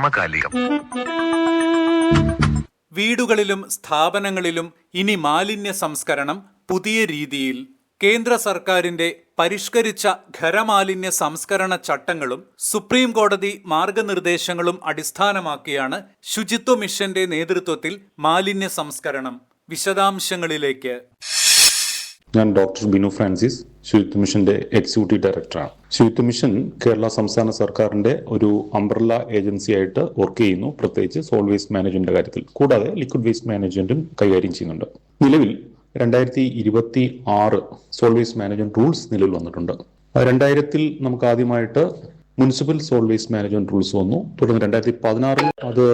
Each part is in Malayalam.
സമകാലികം. വീടുകളിലും സ്ഥാപനങ്ങളിലും ഇനി മാലിന്യ സംസ്കരണം പുതിയ രീതിയിൽ. കേന്ദ്ര സർക്കാരിന്റെ പരിഷ്കരിച്ച ഖരമാലിന്യ സംസ്കരണ ചട്ടങ്ങളും സുപ്രീം കോടതി മാർഗനിർദ്ദേശങ്ങളും അടിസ്ഥാനമാക്കിയാണ് ശുചിത്വ മിഷന്റെ നേതൃത്വത്തിൽ മാലിന്യ സംസ്കരണം. വിശദാംശങ്ങളിലേക്ക്. ഞാൻ ഡോക്ടർ ബിനു ഫ്രാൻസിസ്, ശുചിത്വ മിഷന്റെ എക്സിക്യൂട്ടീവ് ഡയറക്ടറാണ്. ശുചിത്വ മിഷൻ കേരള സംസ്ഥാന സർക്കാരിന്റെ ഒരു അംബ്രല്ല ഏജൻസി ആയിട്ട് വർക്ക് ചെയ്യുന്നു, പ്രത്യേകിച്ച് സോൾ വേസ്റ്റ് മാനേജ്മെന്റിന്റെ കാര്യത്തിൽ. കൂടാതെ ലിക്വിഡ് വേസ്റ്റ് മാനേജ്മെന്റും കൈകാര്യം ചെയ്യുന്നുണ്ട്. നിലവിൽ 2026 സോൾ വേസ്റ്റ് മാനേജ്മെന്റ് റൂൾസ് നിലവിൽ വന്നിട്ടുണ്ട്. 2000 നമുക്ക് ആദ്യമായിട്ട് municipal solid waste management rules വന്നു. തുടർന്ന് 2016 അത്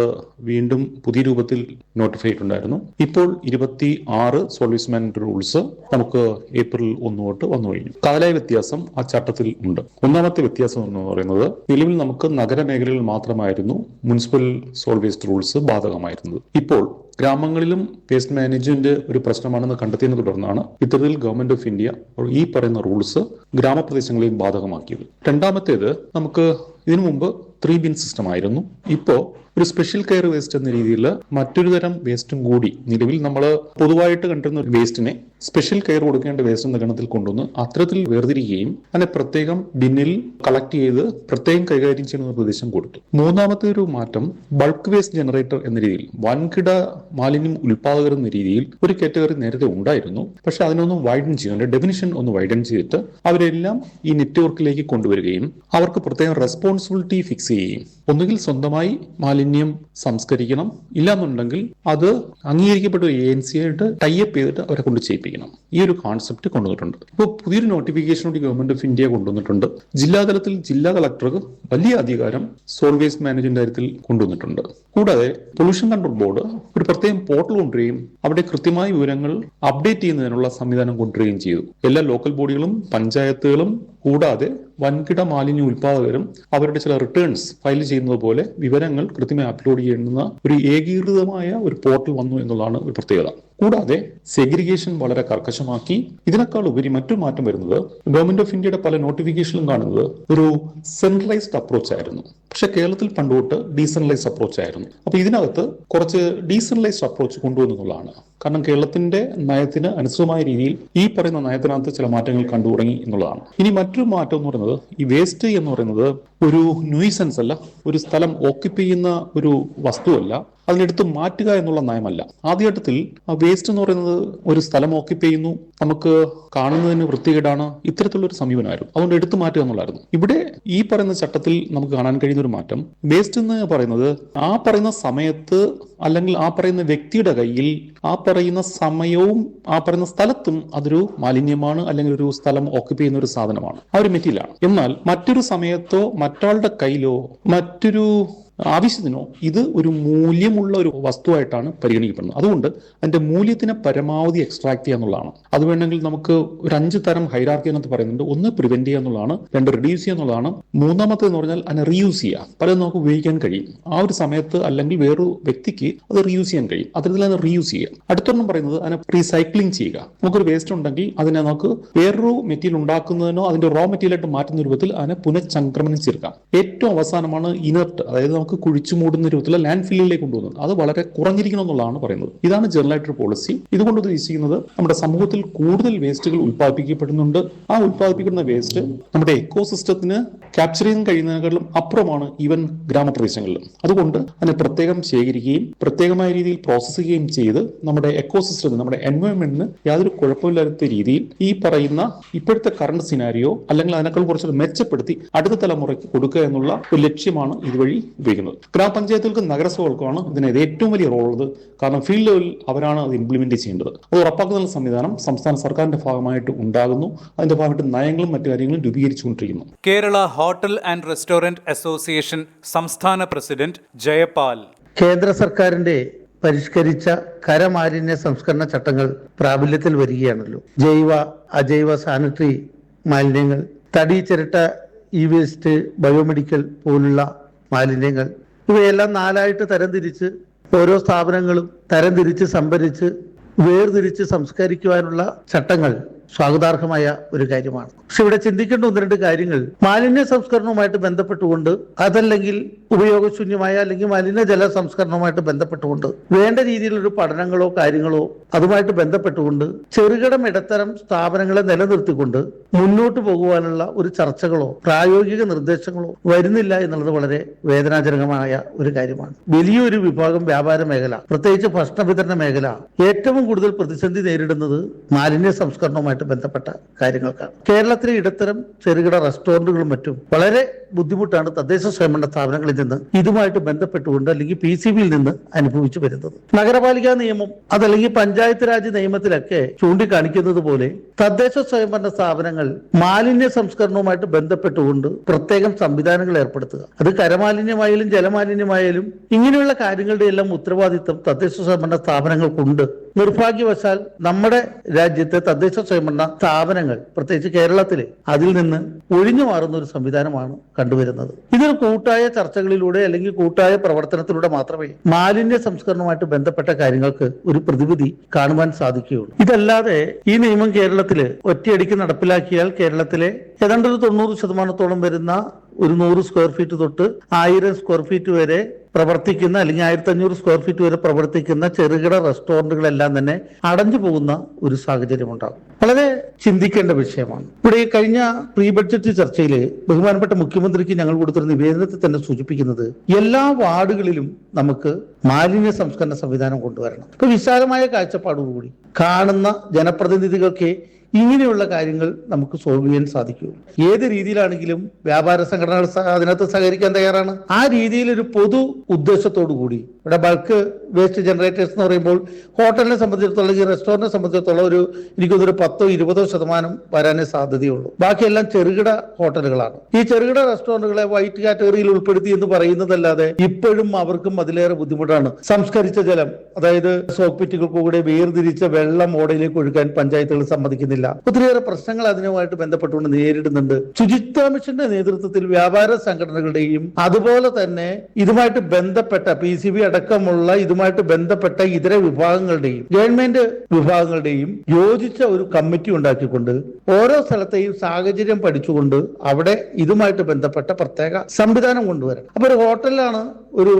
വീണ്ടും പുതിയ രൂപത്തിൽ നോട്ടിഫൈ ചെയ്തിട്ടുണ്ടായിരുന്നു. ഇപ്പോൾ 26 സോൾ വേസ്റ്റ് മാനേജ്മെന്റ് റൂൾസ് നമുക്ക് ഏപ്രിൽ 1 തൊട്ട് വന്നു കഴിഞ്ഞു. കാലായ വ്യത്യാസം ആ ചട്ടത്തിൽ ഉണ്ട്. ഒന്നാമത്തെ വ്യത്യാസം എന്ന് പറയുന്നത്, നിലവിൽ നമുക്ക് നഗരമേഖലകളിൽ മാത്രമായിരുന്നു മുനിസിപ്പൽ സോൾ വേസ്റ്റ് റൂൾസ് ബാധകമായിരുന്നത്. ഇപ്പോൾ ഗ്രാമങ്ങളിലും വേസ്റ്റ് മാനേജ്മെന്റ് ഒരു പ്രശ്നമാണെന്ന് കണ്ടെത്തിയതിനെ തുടർന്നാണ് ഇത്തരത്തിൽ ഗവൺമെന്റ് ഓഫ് ഇന്ത്യ ഈ പറയുന്ന റൂൾസ് ഗ്രാമപ്രദേശങ്ങളെയും ബാധകമാക്കിയത്. രണ്ടാമത്തേത്, നമുക്ക് ഇതിനു മുമ്പ് 3 ബിൻ സിസ്റ്റം ആയിരുന്നു. ഇപ്പോ ഒരു സ്പെഷ്യൽ കെയർ വേസ്റ്റ് എന്ന രീതിയിൽ മറ്റൊരു തരം വേസ്റ്റും കൂടി, നിലവിൽ നമ്മൾ പൊതുവായിട്ട് കണ്ടിരുന്ന വേസ്റ്റിനെ സ്പെഷ്യൽ കെയർ കൊടുക്കേണ്ട വേസ്റ്റ് എന്ന ഗണത്തിൽ കൊണ്ടുവന്ന് അത്തരത്തിൽ വേർതിരിക്കുകയും അതിനെ പ്രത്യേകം ബിന്നിൽ കളക്ട് ചെയ്ത് പ്രത്യേകം കൈകാര്യം ചെയ്യുന്ന നിർദ്ദേശം കൊടുത്തു. മൂന്നാമത്തെ ഒരു മാറ്റം, ബൾക്ക് വേസ്റ്റ് ജനറേറ്റർ എന്ന രീതിയിൽ വൻകിട മാലിന്യം ഉൽപാദകർ എന്ന രീതിയിൽ ഒരു കാറ്റഗറി നേരത്തെ ഉണ്ടായിരുന്നു. പക്ഷെ അതിനൊന്ന് വൈഡൻ ചെയ്യുന്നുണ്ട്, ഡെഫിനിഷൻ ഒന്ന് വൈഡൻ ചെയ്തിട്ട് അവരെല്ലാം ഈ നെറ്റ്വർക്കിലേക്ക് കൊണ്ടുവരികയും അവർക്ക് പ്രത്യേകം റെസ്പോൺസിബിലിറ്റി ഫിക്സ് ചെയ്യുകയും, ഒന്നുകിൽ സ്വന്തമായി മാലിന്യം സംസ്കരിക്കണം, ഇല്ലാന്നുണ്ടെങ്കിൽ അത് അംഗീകരിക്കപ്പെട്ട ഒരു ഏജൻസി ആയിട്ട് ടൈപ്പ് ചെയ്തിട്ട് അവരെ കൊണ്ട് ചെയ്യിപ്പിക്കണം. ഈ ഒരു കോൺസെപ്റ്റ് കൊണ്ടുവന്നിട്ടുണ്ട്. ഇപ്പോൾ പുതിയൊരു നോട്ടിഫിക്കേഷൻ കൂടി ഗവൺമെന്റ് ഓഫ് ഇന്ത്യ കൊണ്ടുവന്നിട്ടുണ്ട്. ജില്ലാതലത്തിൽ ജില്ലാ കളക്ടർക്ക് വലിയ അധികാരം സോൾ വേസ്റ്റ് മാനേജ്മെന്റ് കാര്യത്തിൽ കൊണ്ടുവന്നിട്ടുണ്ട്. കൂടാതെ പൊല്യൂഷൻ കൺട്രോൾ ബോർഡ് ഒരു പ്രത്യേകം പോർട്ടൽ കൊണ്ടുവരികയും അവിടെ കൃത്യമായ വിവരങ്ങൾ അപ്ഡേറ്റ് ചെയ്യുന്നതിനുള്ള സംവിധാനം കൊണ്ടുവരികയും ചെയ്തു. എല്ലാ ലോക്കൽ ബോഡികളും പഞ്ചായത്തുകളും കൂടാതെ വൻകിട മാലിന്യ ഉൽപാദകരും അവരുടെ ചില റിട്ടേൺസ് ഫയൽ ചെയ്യുന്നത് പോലെ വിവരങ്ങൾ കൃത്യമായി അപ്ലോഡ് ചെയ്യുന്ന ഒരു ഏകീകൃതമായ ഒരു പോർട്ടൽ വന്നു എന്നുള്ളതാണ് ഒരു പ്രത്യേകത. കൂടാതെ സെഗ്രിഗേഷൻ വളരെ കർക്കശമാക്കി. ഇതിനേക്കാൾ ഉപരി മറ്റൊരു മാറ്റം വരുന്നത്, ഗവൺമെന്റ് ഓഫ് ഇന്ത്യയുടെ പല നോട്ടിഫിക്കേഷനിലും കാണുന്നത് ഒരു സെൻട്രലൈസ്ഡ് അപ്രോച്ച് ആയിരുന്നു. പക്ഷെ കേരളത്തിൽ പണ്ടുതൊട്ട് ഡീസെൻട്രലൈസ്ഡ് അപ്രോച്ച് ആയിരുന്നു. അപ്പൊ ഇതിനകത്ത് കുറച്ച് ഡീസെൻട്രലൈസ്ഡ് അപ്രോച്ച് കൊണ്ടുവന്നുള്ളതാണ്. കാരണം കേരളത്തിന്റെ നയത്തിന് അനുസൃതമായ രീതിയിൽ ഈ പറയുന്ന നയത്തിനകത്ത് ചില മാറ്റങ്ങൾ കണ്ടു തുടങ്ങി എന്നുള്ളതാണ്. ഇനി മറ്റൊരു മാറ്റം എന്ന് പറയുന്നത്, ഈ വേസ്റ്റ് എന്ന് പറയുന്നത് ഒരു ന്യൂയിസൻസ് അല്ല, ഒരു സ്ഥലം ഓക്യുപ്പൈ ചെയ്യുന്ന ഒരു വസ്തുവല്ല, അതിനെടുത്ത് മാറ്റുക എന്നുള്ള നയമല്ല. ആദ്യഘട്ടത്തിൽ ആ വേസ്റ്റ് എന്ന് പറയുന്നത് ഒരു സ്ഥലം ഓക്യുപ്പൈ ചെയ്യുന്നു, നമുക്ക് കാണുന്നതിന് വൃത്തികേടാണ്, ഇത്തരത്തിലുള്ള ഒരു സമീപനമായിരുന്നു. അതുകൊണ്ട് എടുത്തു മാറ്റുക എന്നുള്ളായിരുന്നു. ഇവിടെ ഈ പറയുന്ന ചട്ടത്തിൽ നമുക്ക് കാണാൻ കഴിയുന്ന ഒരു മാറ്റം, വേസ്റ്റ് എന്ന് പറയുന്നത് ആ പറയുന്ന സമയത്ത് അല്ലെങ്കിൽ ആ പറയുന്ന വ്യക്തിയുടെ കയ്യിൽ ആ പറയുന്ന സമയവും ആ പറയുന്ന സ്ഥലത്തും അതൊരു മാലിന്യമാണ്, അല്ലെങ്കിൽ ഒരു സ്ഥലം ഓക്യുപ്പൈ ചെയ്യുന്ന ഒരു സാധനമാണ്, ആ ഒരു മെറ്റീരിയലാണ്. എന്നാൽ മറ്റൊരു സമയത്തോ മറ്റൊരാളുടെ കയ്യിലോ മറ്റൊരു ആവശ്യത്തിനോ ഇത് ഒരു മൂല്യമുള്ള ഒരു വസ്തുവായിട്ടാണ് പരിഗണിക്കപ്പെടുന്നത്. അതുകൊണ്ട് അതിന്റെ മൂല്യത്തിനെ പരമാവധി എക്സ്ട്രാക്ട് ചെയ്യുക എന്നുള്ളതാണ്. അത് വേണമെങ്കിൽ നമുക്ക് ഒരു 5 തരം ഹൈറാർക്കി എന്ന് പറയുന്നുണ്ട്. ഒന്ന് പ്രിവെന്റ് ചെയ്യുക എന്നുള്ളതാണ്, 2 റിഡ്യൂസ് ചെയ്യുക എന്നുള്ളതാണ്, മൂന്നാമത്തെ എന്ന് പറഞ്ഞാൽ അതിനെ റീയൂസ് ചെയ്യുക. പലതും നമുക്ക് ഉപയോഗിക്കാൻ കഴിയും, ആ ഒരു സമയത്ത് അല്ലെങ്കിൽ വേറൊരു വ്യക്തിക്ക് അത് റീയൂസ് ചെയ്യാൻ കഴിയും, അത്തരത്തിൽ അതിനെ റീയൂസ് ചെയ്യുക. അടുത്തൊന്നും പറയുന്നത് അതിനെ റീസൈക്ലിംഗ് ചെയ്യുക. നമുക്കൊരു വേസ്റ്റ് ഉണ്ടെങ്കിൽ അതിനെ നമുക്ക് വേറൊരു മെറ്റീരിയൽ ഉണ്ടാക്കുന്നതിനോ അതിന്റെ റോ മെറ്റീരിയലായിട്ട് മാറ്റുന്ന രൂപത്തിൽ അതിനെ പുനഃചംക്രമണം ചേർക്കാം. ഏറ്റവും അവസാനമാണ് ഇനർട്ട്, അതായത് നമുക്ക് കുഴിച്ചു മൂടുന്ന രൂപത്തിലുള്ള ലാൻഡ് ഫില്ലിലേക്ക് കൊണ്ടുവന്നത്. അത് വളരെ കുറഞ്ഞിരിക്കണം എന്നുള്ളതാണ് പറയുന്നത്. ഇതാണ് ജനറലായിട്ടൊരു പോളിസി. ഇതുകൊണ്ട് ഉദ്ദേശിക്കുന്നത് നമ്മുടെ സമൂഹത്തിൽ കൂടുതൽ വേസ്റ്റുകൾ ഉത്പാദിപ്പിക്കപ്പെടുന്നുണ്ട്. ആ ഉത്പാദിപ്പിക്കുന്ന വേസ്റ്റ് നമ്മുടെ എക്കോസിസ്റ്റത്തിന് ക്യാപ്ചർ ചെയ്യാൻ കഴിയുന്നതിനേക്കാളും അപ്പുറമാണ് ഈവൻ ഗ്രാമപ്രദേശങ്ങളിലും. അതുകൊണ്ട് അതിനെ പ്രത്യേകം ശേഖരിക്കുകയും പ്രത്യേകമായ രീതിയിൽ പ്രോസസ് ചെയ്യുകയും ചെയ്ത് നമ്മുടെ എക്കോസിസ്റ്റത്തിന്, നമ്മുടെ എൻവയോൺമെന്റിന് യാതൊരു കുഴപ്പമില്ലാത്ത രീതിയിൽ ഈ പറയുന്ന ഇപ്പോഴത്തെ കറണ്ട് സിനാരിയോ അല്ലെങ്കിൽ അതിനേക്കാൾ കുറച്ചുകൂടി മെച്ചപ്പെടുത്തി അടുത്ത തലമുറയ്ക്ക് കൊടുക്കുക എന്നുള്ള ഒരു ലക്ഷ്യമാണ് ഇതുവഴി ഉപയോഗിക്കുന്നത്. ഗ്രാമപഞ്ചായത്തുകൾക്കും നഗരസഭകൾക്കുമാണ് ഇതിനകത്ത് ഏറ്റവും വലിയ റോൾ ഉള്ളത്. കാരണം ഫീൽഡ് ലെവലിൽ അവരാണ് അത് ഇംപ്ലിമെന്റ് ചെയ്യേണ്ടത്. അത് ഉറപ്പാക്കുന്ന സംവിധാനം സംസ്ഥാന സർക്കാരിന്റെ ഭാഗമായിട്ട് ഉണ്ടാകുന്നു. അതിന്റെ ഭാഗമായിട്ട് നയങ്ങളും മറ്റു കാര്യങ്ങളും രൂപീകരിച്ചുകൊണ്ടിരിക്കുന്നു. Kerala hotel and restaurant association സംസ്ഥാന പ്രസിഡന്റ് ജയപാൽ. കേന്ദ്ര സർക്കാരിന്റെ പരിഷ്കരിച്ച ഖരമാലിന്യ സംസ്കരണ ചട്ടങ്ങൾ പ്രാബല്യത്തിൽ വരികയാണല്ലോ. ജൈവ അജൈവ സാനിറ്ററി മാലിന്യങ്ങൾ, തടി ചിരട്ട, ഇ വേസ്റ്റ്, ബയോമെഡിക്കൽ പോലുള്ള മാലിന്യങ്ങൾ, ഇവയെല്ലാം 4ആയിട്ട് തരംതിരിച്ച് ഓരോ സ്ഥാപനങ്ങളും തരംതിരിച്ച് സംഭരിച്ച് വേർതിരിച്ച് സംസ്കരിക്കുവാനുള്ള ചട്ടങ്ങൾ സ്വാഗതാർഹമായ ഒരു കാര്യമാണ്. പക്ഷെ ഇവിടെ ചിന്തിക്കേണ്ട ഒന്ന് രണ്ട് കാര്യങ്ങൾ മാലിന്യ സംസ്കരണവുമായിട്ട് ബന്ധപ്പെട്ടുകൊണ്ട്, അതല്ലെങ്കിൽ ഉപയോഗശൂന്യമായ അല്ലെങ്കിൽ മലിനജല സംസ്കരണവുമായിട്ട് ബന്ധപ്പെട്ടുകൊണ്ട് വേണ്ട രീതിയിലൊരു പഠനങ്ങളോ കാര്യങ്ങളോ അതുമായിട്ട് ബന്ധപ്പെട്ടുകൊണ്ട് ചെറുകിട ഇടത്തരം സ്ഥാപനങ്ങളെ നിലനിർത്തിക്കൊണ്ട് മുന്നോട്ട് പോകുവാനുള്ള ഒരു ചർച്ചകളോ പ്രായോഗിക നിർദ്ദേശങ്ങളോ വരുന്നില്ല എന്നുള്ളത് വളരെ വേദനാജനകമായ ഒരു കാര്യമാണ്. വലിയൊരു വിഭാഗം വ്യാപാര മേഖല, പ്രത്യേകിച്ച് ഭക്ഷണ വിതരണ മേഖല ഏറ്റവും കൂടുതൽ പ്രതിസന്ധി നേരിടുന്നത് മാലിന്യ സംസ്കരണവുമായിട്ട് ബന്ധപ്പെട്ട കാര്യങ്ങൾക്കാണ്. കേരളത്തിലെ ഇടത്തരം ചെറുകിട റെസ്റ്റോറന്റുകളും മറ്റും വളരെ ബുദ്ധിമുട്ടാണ് തദ്ദേശ സ്വയംഭരണ സ്ഥാപനങ്ങളിൽ നിന്ന് ഇതുമായിട്ട് ബന്ധപ്പെട്ടുകൊണ്ട് അല്ലെങ്കിൽ PCBയിൽ നിന്ന് അനുഭവിച്ചു വരുന്നത്. നഗരപാലികാ നിയമം അതല്ലെങ്കിൽ പഞ്ചായത്ത് രാജ് നിയമത്തിലൊക്കെ ചൂണ്ടിക്കാണിക്കുന്നത് പോലെ തദ്ദേശ സ്വയംഭരണ സ്ഥാപനങ്ങൾ മാലിന്യ സംസ്കരണവുമായിട്ട് ബന്ധപ്പെട്ടുകൊണ്ട് പ്രത്യേകം സംവിധാനങ്ങൾ ഏർപ്പെടുത്തുക. അത് കരമാലിന്യമായാലും ജലമാലിന്യമായാലും ഇങ്ങനെയുള്ള കാര്യങ്ങളുടെ എല്ലാം ഉത്തരവാദിത്തം തദ്ദേശ സ്വയംഭരണ സ്ഥാപനങ്ങൾക്കുണ്ട്. നിർഭാഗ്യവശാൽ നമ്മുടെ രാജ്യത്തെ തദ്ദേശ സ്വയംഭരണ സ്ഥാപനങ്ങൾ, പ്രത്യേകിച്ച് കേരളത്തിലെ, അതിൽ നിന്ന് ഒഴിഞ്ഞു മാറുന്ന ഒരു സംവിധാനമാണ് കണ്ടുവരുന്നത്. ഇതൊരു കൂട്ടായ ചർച്ചകളിലൂടെ അല്ലെങ്കിൽ കൂട്ടായ പ്രവർത്തനത്തിലൂടെ മാത്രമേ മാലിന്യ സംസ്കരണവുമായിട്ട് ബന്ധപ്പെട്ട കാര്യങ്ങൾക്ക് ഒരു പ്രതിവിധി കാണുവാൻ സാധിക്കുകയുള്ളൂ. ഇതല്ലാതെ ഈ നിയമം കേരളത്തില് ഒറ്റയടിക്ക് നടപ്പിലാക്കിയാൽ കേരളത്തിലെ ഏതാണ്ട് ഒരു 90% വരുന്ന ഒരു 100 സ്ക്വയർ ഫീറ്റ് തൊട്ട് 1000 സ്ക്വയർ ഫീറ്റ് വരെ പ്രവർത്തിക്കുന്ന അല്ലെങ്കിൽ 1500 സ്ക്വയർ ഫീറ്റ് വരെ പ്രവർത്തിക്കുന്ന ചെറുകിട റെസ്റ്റോറന്റുകളെല്ലാം തന്നെ അടഞ്ഞു പോകുന്ന ഒരു സാഹചര്യം ഉണ്ടാകും. വളരെ ചിന്തിക്കേണ്ട വിഷയമാണ്. ഇവിടെ ഈ കഴിഞ്ഞ പ്രീ ബഡ്ജറ്റ് ചർച്ചയിൽ ബഹുമാനപ്പെട്ട മുഖ്യമന്ത്രിക്ക് ഞങ്ങൾ കൊടുത്തൊരു നിവേദനത്തിൽ തന്നെ സൂചിപ്പിക്കുന്നത് എല്ലാ വാർഡുകളിലും നമുക്ക് മാലിന്യ സംസ്കരണ സംവിധാനം കൊണ്ടുവരണം. ഇപ്പൊ വിശാലമായ കാഴ്ചപ്പാടോടുകൂടി കാണുന്ന ജനപ്രതിനിധികൾക്ക് ഇങ്ങനെയുള്ള കാര്യങ്ങൾ നമുക്ക് സോൾവ് ചെയ്യാൻ സാധിക്കുകയുള്ളൂ. ഏത് രീതിയിലാണെങ്കിലും വ്യാപാര സംഘടനകൾ അതിനകത്ത് സഹകരിക്കാൻ തയ്യാറാണ്. ആ രീതിയിൽ ഒരു പൊതു ഉദ്ദേശത്തോടു കൂടി ഇവിടെ ബൾക്ക് വേസ്റ്റ് ജനറേറ്റേഴ്സ് എന്ന് പറയുമ്പോൾ ഹോട്ടലിനെ സംബന്ധിച്ചിടത്തോളം ഈ റെസ്റ്റോറന്റിനെ സംബന്ധിച്ചിടത്തോളം എനിക്കൊന്നൊരു 10-20% വരാനേ സാധ്യതയുള്ളൂ. ബാക്കിയെല്ലാം ചെറുകിട ഹോട്ടലുകളാണ്. ഈ ചെറുകിട റെസ്റ്റോറന്റുകളെ വൈറ്റ് കാറ്റഗറിയിൽ ഉൾപ്പെടുത്തി എന്ന് പറയുന്നതല്ലാതെ ഇപ്പോഴും അവർക്കും അതിലേറെ ബുദ്ധിമുട്ടാണ്. സംസ്കരിച്ച ജലം, അതായത് സോക്പിറ്റുകൾക്ക് കൂടെ വേർതിരിച്ച വെള്ളം ഓടയിലേക്ക് ഒഴുകാൻ പഞ്ചായത്തുകൾ സമ്മതിക്കുന്നില്ല. ഒത്തിരിയേറെ പ്രശ്നങ്ങൾ അതിനുമായിട്ട് ബന്ധപ്പെട്ടുകൊണ്ട് നേരിടുന്നുണ്ട്. ശുചിത്വ മിഷന്റെ നേതൃത്വത്തിൽ വ്യാപാര സംഘടനകളുടെയും അതുപോലെ തന്നെ ഇതുമായിട്ട് ബന്ധപ്പെട്ട PCB അടക്കമുള്ള ഇതുമായിട്ട് ബന്ധപ്പെട്ട ഇതര വിഭാഗങ്ങളുടെയും ഗവൺമെന്റ് വിഭാഗങ്ങളുടെയും യോജിച്ച ഒരു കമ്മിറ്റി ഉണ്ടാക്കിക്കൊണ്ട് ഓരോ സ്ഥലത്തെയും സാഹചര്യം പഠിച്ചുകൊണ്ട് അവിടെ ഇതുമായിട്ട് ബന്ധപ്പെട്ട പ്രത്യേക സംവിധാനം കൊണ്ടുവരണം. അപ്പൊ ഒരു ഹോട്ടലിലാണ് ഒരു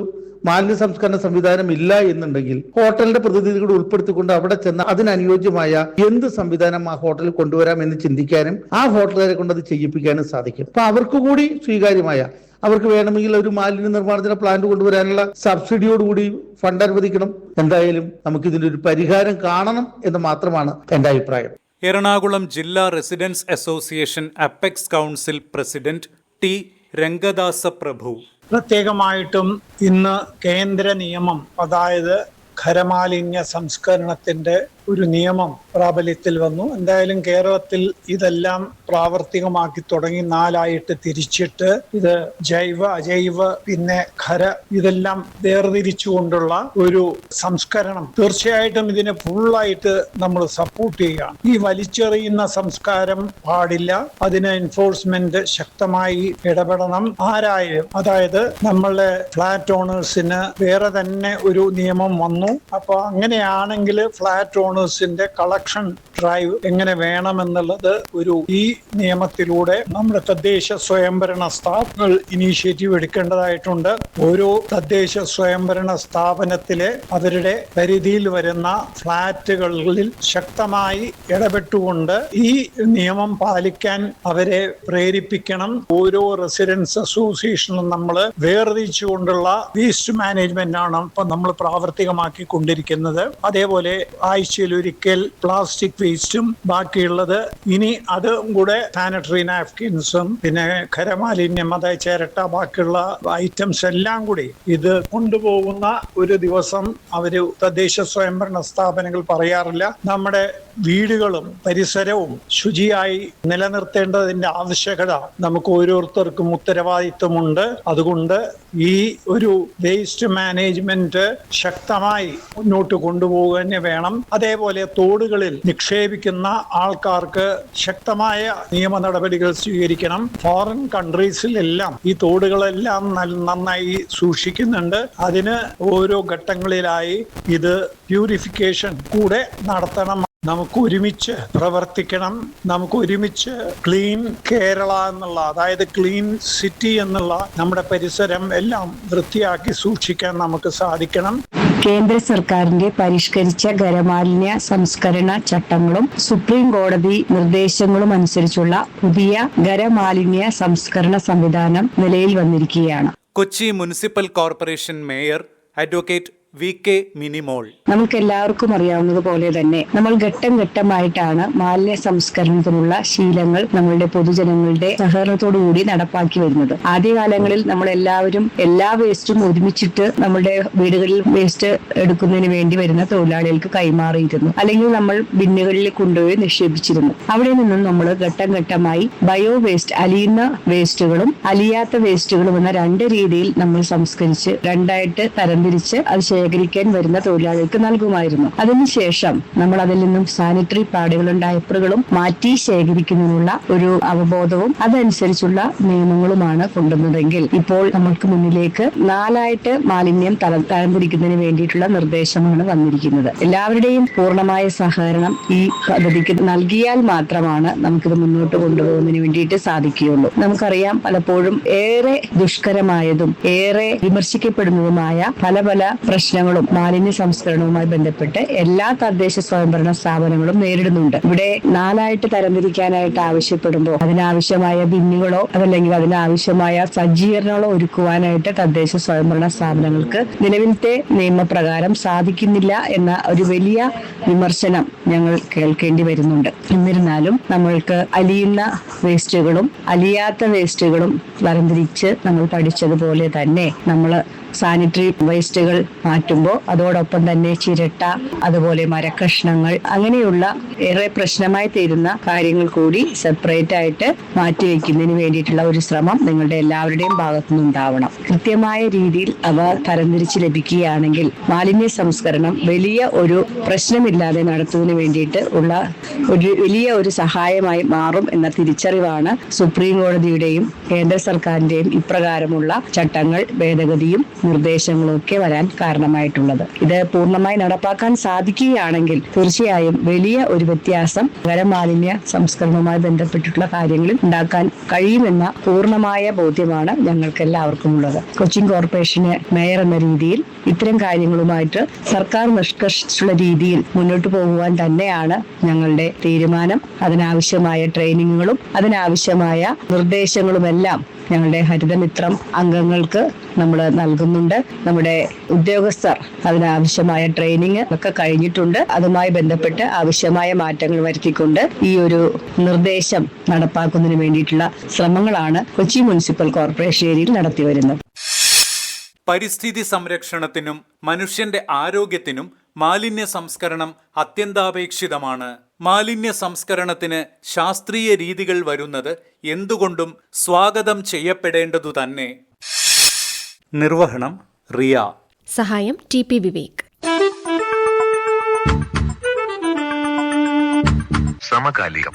മാലിന്യ സംസ്കരണ സംവിധാനം ഇല്ല എന്നുണ്ടെങ്കിൽ ഹോട്ടലിന്റെ പ്രതിനിധികളെ ഉൾപ്പെടുത്തിക്കൊണ്ട് അവിടെ ചെന്ന് അതിനനുയോജ്യമായ എന്ത് സംവിധാനം ആ ഹോട്ടലിൽ കൊണ്ടുവരാം എന്ന് ചിന്തിക്കാനും ആ ഹോട്ടലുകാരെ കൊണ്ട് അത് ചെയ്യിപ്പിക്കാനും സാധിക്കും. അപ്പൊ അവർക്ക് കൂടി സ്വീകാര്യമായ, അവർക്ക് വേണമെങ്കിൽ ഒരു മാലിന്യ നിർമ്മാർജ്ജന പ്ലാന്റ് കൊണ്ടുവരാനുള്ള സബ്സിഡിയോടുകൂടി ഫണ്ട് അനുവദിക്കണം. എന്തായാലും നമുക്ക് ഇതിന്റെ ഒരു പരിഹാരം കാണണം എന്ന് മാത്രമാണ് എന്റെ അഭിപ്രായം. എറണാകുളം ജില്ലാ residents association apex council president T. Rangadasa Prabhu പ്രത്യേകമായിട്ടും ഇന്ന് കേന്ദ്ര നിയമം, അതായത് ഖരമാലിന്യ സംസ്കരണത്തിന്റെ ഒരു നിയമം പ്രാബല്യത്തിൽ വന്നു. എന്തായാലും കേരളത്തിൽ ഇതെല്ലാം പ്രാവർത്തികമാക്കി തുടങ്ങി 4ആയിട്ട് തിരിച്ചിട്ട് ഇത് ജൈവ, അജൈവ, പിന്നെ ഖര ഇതെല്ലാം വേർതിരിച്ചുകൊണ്ടുള്ള ഒരു സംസ്കരണം. തീർച്ചയായിട്ടും ഇതിനെ ഫുള്ളായിട്ട് നമ്മൾ സപ്പോർട്ട് ചെയ്യുകയാണ്. ഈ വലിച്ചെറിയുന്ന സംസ്കാരം പാടില്ല. അതിന് എൻഫോഴ്സ്മെന്റ് ശക്തമായി ഇടപെടണം. ആരായാലും, അതായത് നമ്മളെ ഫ്ലാറ്റ് ഓണേഴ്സിന് വേറെ തന്നെ ഒരു നിയമം വന്നു. അപ്പൊ അങ്ങനെയാണെങ്കിൽ ഫ്ലാറ്റ് ഓണേഴ്സിന്റെ കളക്ഷൻ ഡ്രൈവ് എങ്ങനെ വേണമെന്നുള്ളത് ഈ നിയമത്തിലൂടെ നമ്മുടെ തദ്ദേശ സ്വയംഭരണ സ്ഥാപനങ്ങൾ ഇനീഷ്യേറ്റീവ് എടുക്കേണ്ടതായിട്ടുണ്ട്. ഓരോ തദ്ദേശ സ്വയംഭരണ സ്ഥാപനത്തിലെ അവരുടെ പരിധിയിൽ വരുന്ന ഫ്ലാറ്റുകളിൽ ശക്തമായി ഇടപെട്ടുകൊണ്ട് ഈ നിയമം പാലിക്കാൻ അവരെ പ്രേരിപ്പിക്കണം. ഓരോ റെസിഡൻസ് അസോസിയേഷനും നമ്മൾ വേർതിരിച്ചുകൊണ്ടുള്ള വേസ്റ്റ് മാനേജ്മെന്റ് ആണ് ഇപ്പൊ നമ്മൾ പ്രാവർത്തികമാക്കി കൊണ്ടിരിക്കുന്നത്. അതേപോലെ ആഴ്ചയിൽ ഒരിക്കൽ പ്ലാസ്റ്റിക് വേസ്റ്റും ബാക്കിയുള്ളത് ഇനി അതും കൂടെ സാനിറ്ററി നാപ്കിൻസും പിന്നെ ഖരമാലിന്യം, അതായത് ചിരട്ട, ബാക്കിയുള്ള ഐറ്റംസ് എല്ലാം കൂടി ഇത് കൊണ്ടുപോകുന്ന ഒരു ദിവസം അവര് തദ്ദേശ സ്വയംഭരണ സ്ഥാപനങ്ങൾ പറയാറില്ല. നമ്മുടെ വീടുകളും പരിസരവും ശുചിയായി നിലനിർത്തേണ്ടതിന്റെ ആവശ്യകത നമുക്ക് ഓരോരുത്തർക്കും ഉത്തരവാദിത്വമുണ്ട്. അതുകൊണ്ട് ഈ ഒരു വേസ്റ്റ് മാനേജ്മെന്റ് ശക്തമായി മുന്നോട്ട് കൊണ്ടുപോകുക തന്നെ വേണം. അതേപോലെ തോടുകളിൽ നിക്ഷേപിക്കുന്ന ആൾക്കാർക്ക് ശക്തമായ നിയമ നടപടികൾ സ്വീകരിക്കണം. ഫോറിൻ കൺട്രീസിലെല്ലാം ഈ തോടുകളെല്ലാം നന്നായി സൂക്ഷിക്കുന്നുണ്ട്. അതിന് ഓരോ ഘട്ടങ്ങളിലായി ഇത് പ്യൂരിഫിക്കേഷൻ കൂടെ നടത്തണം. നമുക്ക് ഒരുമിച്ച് പ്രവർത്തിക്കണം. നമുക്ക് ഒരുമിച്ച് ക്ലീൻ കേരള എന്നുള്ള, അതായത് ക്ലീൻ സിറ്റി എന്നുള്ള നമ്മുടെ പരിസരം എല്ലാം വൃത്തിയാക്കി സൂക്ഷിക്കാൻ നമുക്ക് സാധിക്കണം. കേന്ദ്ര സർക്കാരിന്റെ പരിഷ്കരിച്ച ഖരമാലിന്യ സംസ്കരണ ചട്ടങ്ങളും സുപ്രീം കോടതി നിർദ്ദേശങ്ങളും അനുസരിച്ചുള്ള പുതിയ ഖരമാലിന്യ സംസ്കരണ സംവിധാനം നിലയിൽ വന്നിരിക്കുകയാണ്. Kochi municipal corporation mayor advocate VK Minimol. നമുക്ക് എല്ലാവർക്കും അറിയാവുന്നതുപോലെ തന്നെ നമ്മൾ ഘട്ടം ഘട്ടമായിട്ടാണ് മാലിന്യ സംസ്കരണത്തിനുള്ള ശീലങ്ങൾ നമ്മളുടെ പൊതുജനങ്ങളുടെ സഹകരണത്തോടുകൂടി നടപ്പാക്കി വരുന്നത്. ആദ്യകാലങ്ങളിൽ നമ്മൾ എല്ലാവരും എല്ലാ വേസ്റ്റും ഒരുമിച്ചിട്ട് നമ്മുടെ വീടുകളിൽ വേസ്റ്റ് എടുക്കുന്നതിന് വേണ്ടി വരുന്ന തൊഴിലാളികൾക്ക് കൈമാറിയിരുന്നു, അല്ലെങ്കിൽ നമ്മൾ ബിന്നുകളിൽ കൊണ്ടുപോയി നിക്ഷേപിച്ചിരുന്നു. അവിടെ നിന്നും നമ്മൾ ഘട്ടം ഘട്ടമായി ബയോ വേസ്റ്റ്, അലിയുന്ന വേസ്റ്റുകളും അലിയാത്ത വേസ്റ്റുകളും എന്ന രണ്ട് രീതിയിൽ നമ്മൾ സംസ്കരിച്ച് രണ്ടായിട്ട് തരംതിരിച്ച് അത് ശേഖരിക്കാൻ വരുന്ന തൊഴിലാളികൾക്ക് നൽകുമായിരുന്നു. അതിനുശേഷം നമ്മൾ അതിൽ നിന്നും സാനിറ്ററി പാഡുകളും ഡയപ്പറുകളും മാറ്റി ശേഖരിക്കുന്നതിനുള്ള ഒരു അവബോധവും അതനുസരിച്ചുള്ള നിയമങ്ങളുമാണ് കൊണ്ടുവന്നതെങ്കിൽ ഇപ്പോൾ നമുക്ക് മുന്നിലേക്ക് 4 മാലിന്യം തരംതിരിക്കുന്നതിന് വേണ്ടിയിട്ടുള്ള നിർദ്ദേശമാണ് വന്നിരിക്കുന്നത്. എല്ലാവരുടെയും പൂർണ്ണമായ സഹകരണം ഈ പദ്ധതിക്ക് നൽകിയാൽ മാത്രമാണ് നമുക്കിത് മുന്നോട്ട് കൊണ്ടുപോകുന്നതിന് വേണ്ടിയിട്ട് സാധിക്കുകയുള്ളൂ. നമുക്കറിയാം, പലപ്പോഴും ഏറെ ദുഷ്കരമായതും ഏറെ വിമർശിക്കപ്പെടുന്നതുമായ പല പ്രശ്നങ്ങളും മാലിന്യ സംസ്കരണവുമായി ബന്ധപ്പെട്ട് എല്ലാ തദ്ദേശ സ്വയംഭരണ സ്ഥാപനങ്ങളും നേരിടുന്നുണ്ട്. ഇവിടെ 4 തരംതിരിക്കാനായിട്ട് ആവശ്യപ്പെടുമ്പോൾ അതിനാവശ്യമായ ബിന്നുകളോ അതല്ലെങ്കിൽ അതിനാവശ്യമായ സജ്ജീകരണങ്ങളോ ഒരുക്കുവാനായിട്ട് തദ്ദേശ സ്വയംഭരണ സ്ഥാപനങ്ങൾക്ക് നിലവിലത്തെ നിയമപ്രകാരം സാധിക്കുന്നില്ല എന്ന ഒരു വലിയ വിമർശനം ഞങ്ങൾ കേൾക്കേണ്ടി വരുന്നുണ്ട്. എന്നിരുന്നാലും നമ്മൾക്ക് അലിയുന്ന വേസ്റ്റുകളും അലിയാത്ത വേസ്റ്റുകളും തരംതിരിച്ച് നമ്മൾ പഠിച്ചതുപോലെ തന്നെ നമ്മൾ സാനിറ്ററി വേസ്റ്റുകൾ മാറ്റുമ്പോൾ അതോടൊപ്പം തന്നെ ചിരട്ട, അതുപോലെ മരക്കഷ്ണങ്ങൾ, അങ്ങനെയുള്ള ഏറെ പ്രശ്നമായി തീരുന്ന കാര്യങ്ങൾ കൂടി സെപ്പറേറ്റ് ആയിട്ട് മാറ്റിവെക്കുന്നതിന് വേണ്ടിയിട്ടുള്ള ഒരു ശ്രമം നിങ്ങളുടെ എല്ലാവരുടെയും ഭാഗത്തുനിന്നുണ്ടാവണം. കൃത്യമായ രീതിയിൽ അവ തരംതിരിച്ച് ലഭിക്കുകയാണെങ്കിൽ മാലിന്യ സംസ്കരണം വലിയ ഒരു പ്രശ്നമില്ലാതെ നടത്തുന്നതിന് വേണ്ടിയിട്ട് ഉള്ള വലിയ ഒരു സഹായമായി മാറും എന്ന തിരിച്ചറിവാണ് സുപ്രീം കോടതിയുടെയും കേന്ദ്ര സർക്കാരിന്റെയും ഇപ്രകാരമുള്ള ചട്ടങ്ങൾ, ഭേദഗതിയും നിർദ്ദേശങ്ങളും ഒക്കെ വരാൻ കാരണമായിട്ടുള്ളത്. ഇത് പൂർണ്ണമായി നടപ്പാക്കാൻ സാധിക്കുകയാണെങ്കിൽ തീർച്ചയായും വലിയ ഒരു വ്യത്യാസം ഖരമാലിന്യ സംസ്കരണവുമായി ബന്ധപ്പെട്ടിട്ടുള്ള കാര്യങ്ങളിൽ ഉണ്ടാക്കാൻ കഴിയുമെന്ന പൂർണ്ണമായ ബോധ്യമാണ് ഞങ്ങൾക്ക് എല്ലാവർക്കും ഉള്ളത്. കൊച്ചിൻ കോർപ്പറേഷന് മേയർ എന്ന രീതിയിൽ ഇത്തരം കാര്യങ്ങളുമായിട്ട് സർക്കാർ നിഷ്കർഷിച്ചുള്ള രീതിയിൽ മുന്നോട്ട് പോകുവാൻ തന്നെയാണ് ഞങ്ങളുടെ തീരുമാനം. അതിനാവശ്യമായ ട്രെയിനിങ്ങുകളും അതിനാവശ്യമായ നിർദ്ദേശങ്ങളുമെല്ലാം ഞങ്ങളുടെ ഹരിതമിത്രം അംഗങ്ങൾക്ക് നമ്മൾ നൽകുന്നുണ്ട്. നമ്മുടെ ഉദ്യോഗസ്ഥർ അതിനാവശ്യമായ ട്രെയിനിങ് ഒക്കെ കഴിഞ്ഞിട്ടുണ്ട്. അതുമായി ബന്ധപ്പെട്ട് ആവശ്യമായ മാറ്റങ്ങൾ വരുത്തിക്കൊണ്ട് ഈ ഒരു നിർദ്ദേശം നടപ്പാക്കുന്നതിന് വേണ്ടിയിട്ടുള്ള ശ്രമങ്ങളാണ് കൊച്ചി മുനിസിപ്പൽ കോർപ്പറേഷൻ ഏരിയയിൽ നടത്തിവരുന്നത്. പരിസ്ഥിതി സംരക്ഷണത്തിനും മനുഷ്യന്റെ ആരോഗ്യത്തിനും മാലിന്യ സംസ്കരണം അത്യന്താപേക്ഷിതമാണ്. മാലിന്യ സംസ്കരണത്തിന് ശാസ്ത്രീയ രീതികൾ വരുന്നത് എന്തുകൊണ്ടും സ്വാഗതം ചെയ്യപ്പെടേണ്ടതു തന്നെ. നിർവഹണം റിയ. സഹായം TP വിവേക്. സമകാലികം.